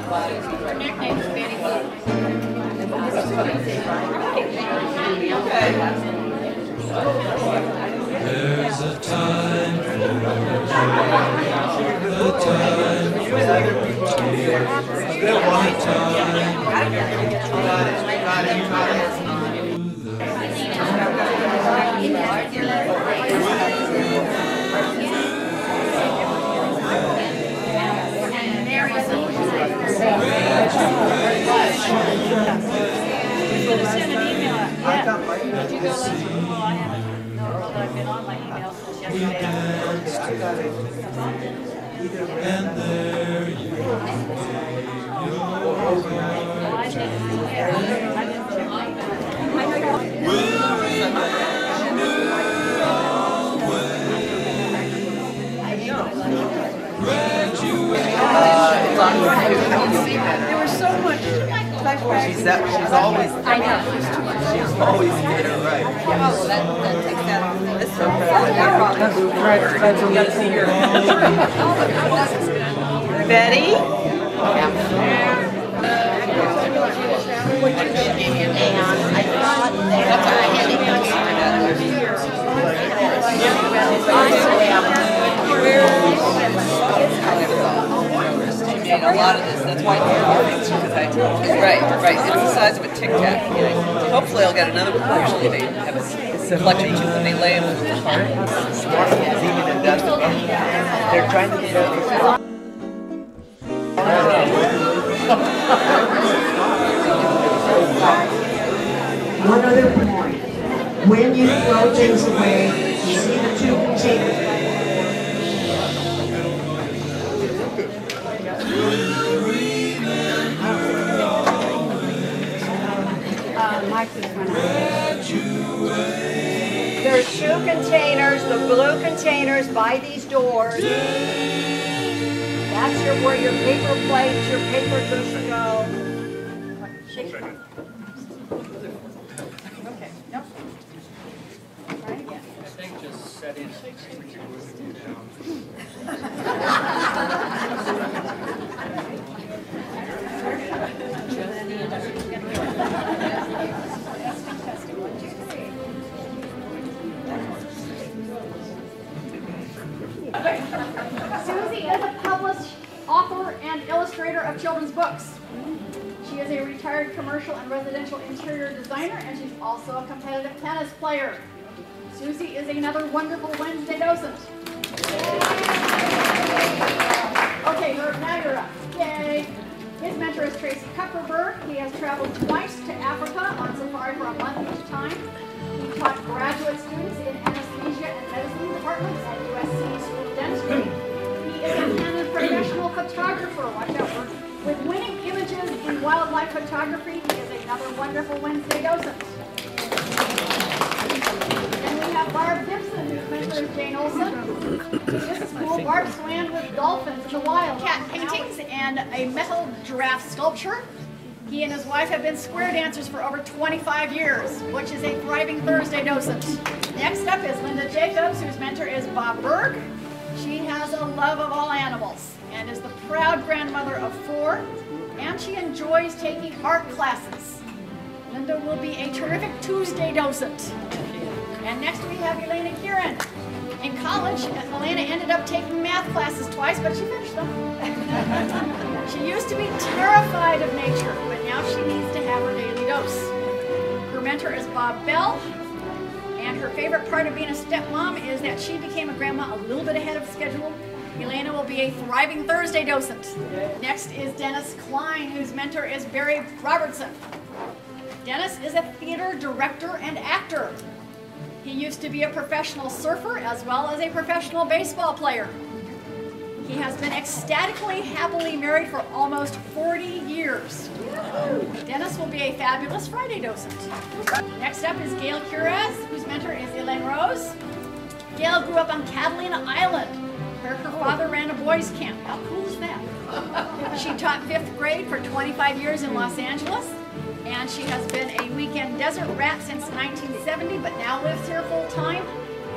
Her nickname is Betty Boop. There's a time for a time for Send an email. Yeah. Did you go listen? Well, I haven't. No, I've been on my email since yesterday. and there you Well, I think, yeah, I didn't check my email. There was so much flashbacks. She's always. I know. She's always get it right. Oh, that takes that. That's so Betty? I thought that's what I had A lot of this, that's why right, it's the size of a Tic Tac. Hopefully I'll get another one. Usually they have a collection too when they lay them with the heart. They're trying to get out. One other point. When you throw things away, you see the two containers. There's two containers, the blue containers by these doors. That's where your paper plates, your paper goods go. Okay, nope. Try it again. I think just set in. Susie is a published author and illustrator of children's books. She is a retired commercial and residential interior designer, and she's also a competitive tennis player. Susie is another wonderful Wednesday docent. Okay, now you're up. Yay! His mentor is Tracy Kupferberg. He has traveled twice to Africa on safari for a month each time. He taught graduate students in anesthesia and medicine departments at USC School of Dentistry. He is a Canon professional photographer. Watch out, with winning images in wildlife photography. He is another wonderful Wednesday docent. Then we have Barb Gibson, whose mentor is Jane Olson. This is cool. Barb swam with dolphins in the wild. Cat paintings and a metal giraffe sculpture. He and his wife have been square dancers for over 25 years, which is a thriving Thursday docent. Next up is Linda Jacobs, whose mentor is Bob Berg. She has a love of all animals and is the proud grandmother of 4, and she enjoys taking art classes. Linda will be a terrific Tuesday docent. And next we have Elena Kieran. In college, Elena ended up taking math classes twice, but she finished them. She used to be terrified of nature, but now she needs to have her daily dose. Her mentor is Bob Bell, and her favorite part of being a stepmom is that she became a grandma a little bit ahead of schedule. Elena will be a thriving Thursday docent. Next is Dennis Klein, whose mentor is Barry Robertson. Dennis is a theater director and actor. He used to be a professional surfer as well as a professional baseball player. He has been ecstatically happily married for almost 40 years. Dennis will be a fabulous Friday docent. Next up is Gail Curez, whose mentor is Elaine Rose. Gail grew up on Catalina Island, where her father ran a boys' camp. How cool is that? She taught 5th grade for 25 years in Los Angeles, and she has been a weekend desert rat since 1970, but now lives here full time.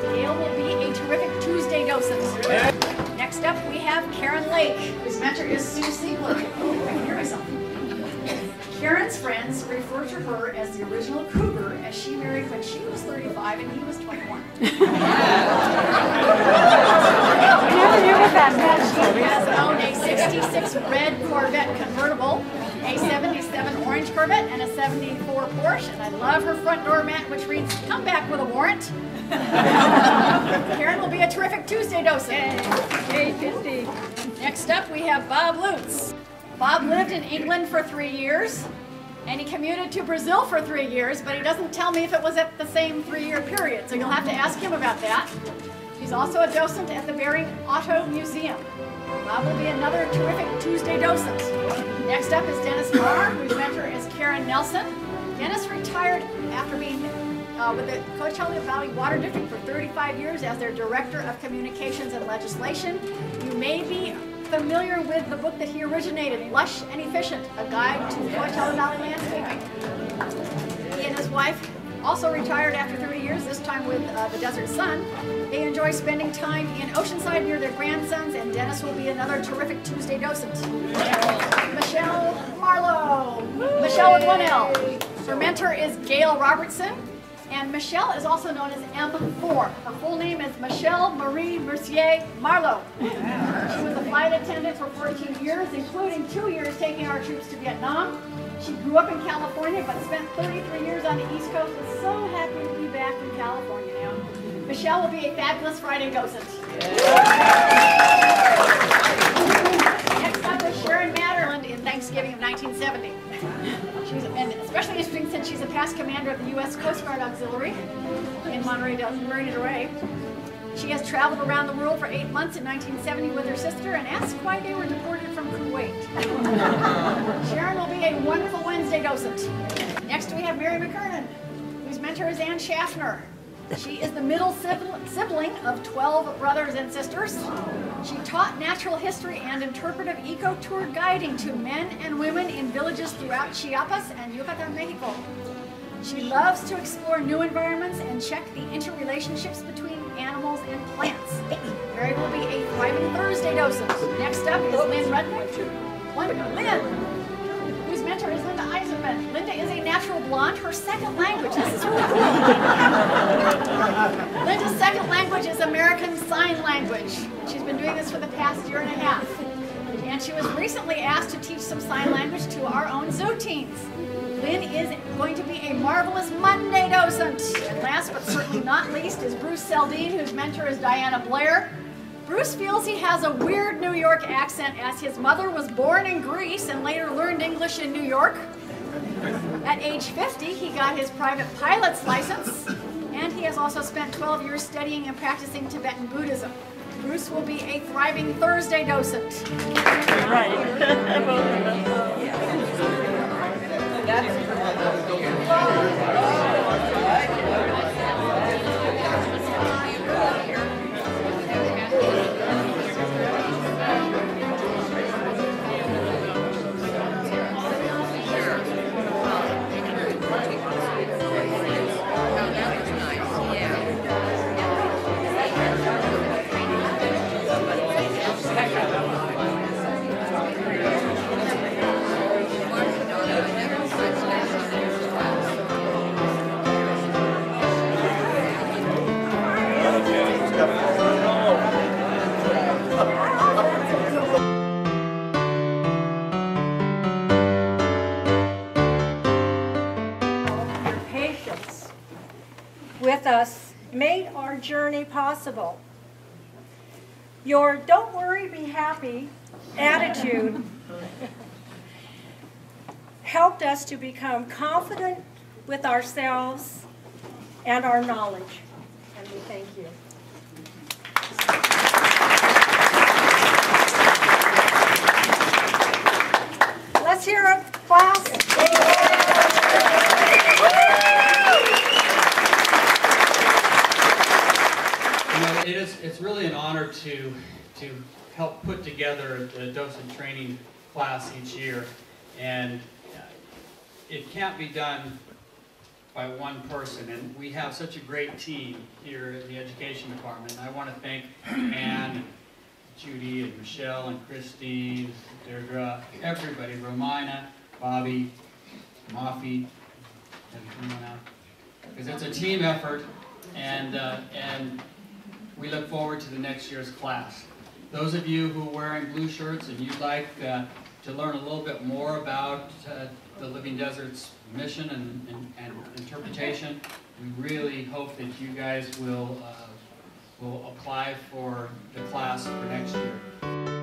Gail will be a terrific Tuesday docent. Next Next up, we have Karen Lake, whose mentor is Sue Siegler. Oh, I can hear myself. Karen's friends refer to her as the original cougar, as she married when she was 35 and he was 21. She has owned a 66 red Corvette convertible, a 77 orange Corvette, and a 74 Porsche. And I love her front door mat, which reads, "Come back with a warrant." Karen will be a terrific Tuesday docent. Yay, 50. Next up, we have Bob Lutz. Bob lived in England for 3 years, and he commuted to Brazil for 3 years, but he doesn't tell me if it was at the same 3-year period, so you'll have to ask him about that. He's also a docent at the Bering Auto Museum. Bob will be another terrific Tuesday docent. Next up is Dennis Marr, whose mentor is Karen Nelson. Dennis retired after being with the Coachella Valley Water District for 35 years as their Director of Communications and Legislation. You may be familiar with the book that he originated, Lush and Efficient, a guide to Coachella Valley landscaping. He and his wife also retired after 30 years, this time with the Desert Sun. They enjoy spending time in Oceanside near their grandsons, and Dennis will be another terrific Tuesday docent. Michelle Marlowe. Michelle with 1 L. Her mentor is Gail Robertson, and Michelle is also known as M4. Her full name is Michelle Marie Mercier Marlowe. She was a flight attendant for 14 years, including 2 years taking our troops to Vietnam. She grew up in California, but spent 33 years on the East Coast. Is so happy to be back in California now. Michelle will be a fabulous Friday docent. Next up is Sharon Matterland in Thanksgiving of 1970. And especially interesting since she's a past commander of the U.S. Coast Guard Auxiliary in Marina del Rey. She has traveled around the world for 8 months in 1970 with her sister and asked why they were deported from Kuwait. Sharon will be a wonderful Wednesday docent. Next we have Mary McKernan, whose mentor is Ann Schaffner. She is the middle sibling of 12 brothers and sisters. She taught natural history and interpretive eco-tour guiding to men and women in villages throughout Chiapas and Yucatan, Mexico. She loves to explore new environments and check the interrelationships between animals and plants. Mary will be a thriving Thursday docent. Next up is Lynn Rudnick. Lynn, whose mentor is Linda Eisenman. Linda is a natural blonde. Her second language, this is really cool. Linda's second language is American Sign Language. She's been doing this for the past 1.5 years. And she was recently asked to teach some sign language to our own zoo teens. Lynn is going to be a marvelous Monday docent. And last but certainly not least is Bruce Seldine, whose mentor is Diana Blair. Bruce feels he has a weird New York accent as his mother was born in Greece and later learned English in New York. At age 50, he got his private pilot's license, and he has also spent 12 years studying and practicing Tibetan Buddhism. Bruce will be a thriving Thursday docent. Right. with us made our journey possible. Your "don't worry, be happy" attitude helped us to become confident with ourselves and our knowledge, and we thank you. Let's hear it, class. It's really an honor to help put together the docent training class each year, and it can't be done by one person, and we have such a great team here in the education department. I want to thank Ann, Judy and Michelle and Christine, Deirdre, everybody, Romina, Bobby, Mafi, everyone out. Because it's a team effort, and we look forward to the next year's class. Those of you who are wearing blue shirts and you'd like to learn a little bit more about the Living Desert's mission and interpretation, we really hope that you guys will apply for the class for next year.